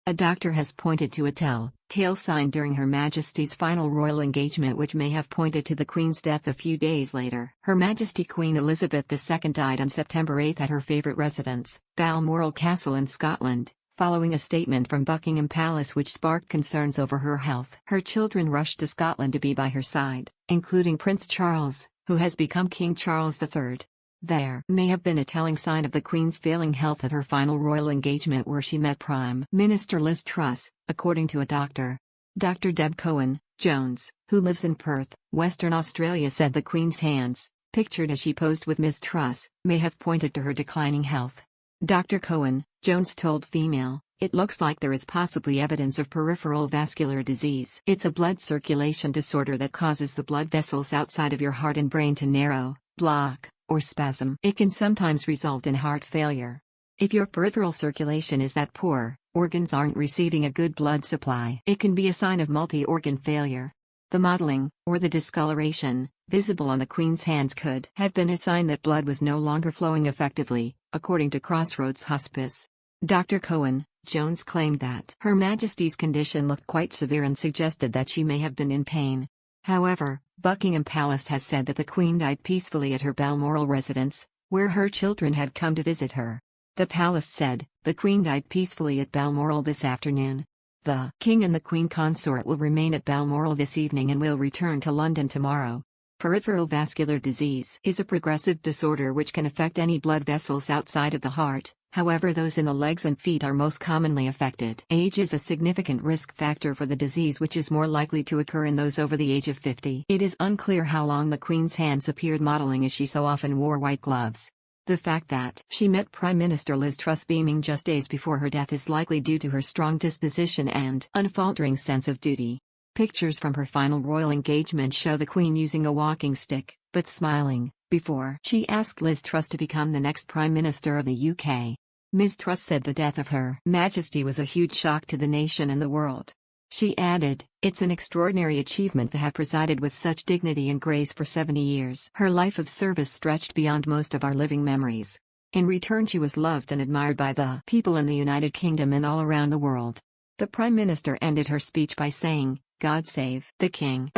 A doctor has pointed to a telltale sign during Her Majesty's final royal engagement which may have pointed to the Queen's death a few days later. Her Majesty Queen Elizabeth II died on September 8 at her favourite residence, Balmoral Castle in Scotland, following a statement from Buckingham Palace which sparked concerns over her health. Her children rushed to Scotland to be by her side, including Prince Charles, who has become King Charles III. There may have been a telling sign of the Queen's failing health at her final royal engagement where she met Prime Minister Liz Truss, according to a doctor. Dr. Deb Cohen-Jones, who lives in Perth, Western Australia, said the Queen's hands, pictured as she posed with Ms. Truss, may have pointed to her declining health. Dr. Cohen-Jones told Female, "It looks like there is possibly evidence of peripheral vascular disease. It's a blood circulation disorder that causes the blood vessels outside of your heart and brain to narrow, block, or spasm. It can sometimes result in heart failure. If your peripheral circulation is that poor, organs aren't receiving a good blood supply. It can be a sign of multi-organ failure." The mottling, or the discoloration, visible on the Queen's hands could have been a sign that blood was no longer flowing effectively, according to Crossroads Hospice. Dr. Cohen-Jones claimed that Her Majesty's condition looked quite severe and suggested that she may have been in pain. However, Buckingham Palace has said that the Queen died peacefully at her Balmoral residence, where her children had come to visit her. The palace said, "The Queen died peacefully at Balmoral this afternoon. The King and the Queen Consort will remain at Balmoral this evening and will return to London tomorrow." Peripheral vascular disease is a progressive disorder which can affect any blood vessels outside of the heart. However, those in the legs and feet are most commonly affected. Age is a significant risk factor for the disease, which is more likely to occur in those over the age of 50. It is unclear how long the Queen's hands appeared mottling as she so often wore white gloves. The fact that she met Prime Minister Liz Truss beaming just days before her death is likely due to her strong disposition and unfaltering sense of duty. Pictures from her final royal engagement show the Queen using a walking stick, but smiling, before she asked Liz Truss to become the next Prime Minister of the UK. Ms. Truss said the death of Her Majesty was a huge shock to the nation and the world. She added, "It's an extraordinary achievement to have presided with such dignity and grace for 70 years. Her life of service stretched beyond most of our living memories. In return, she was loved and admired by the people in the United Kingdom and all around the world." The Prime Minister ended her speech by saying, "God save the King."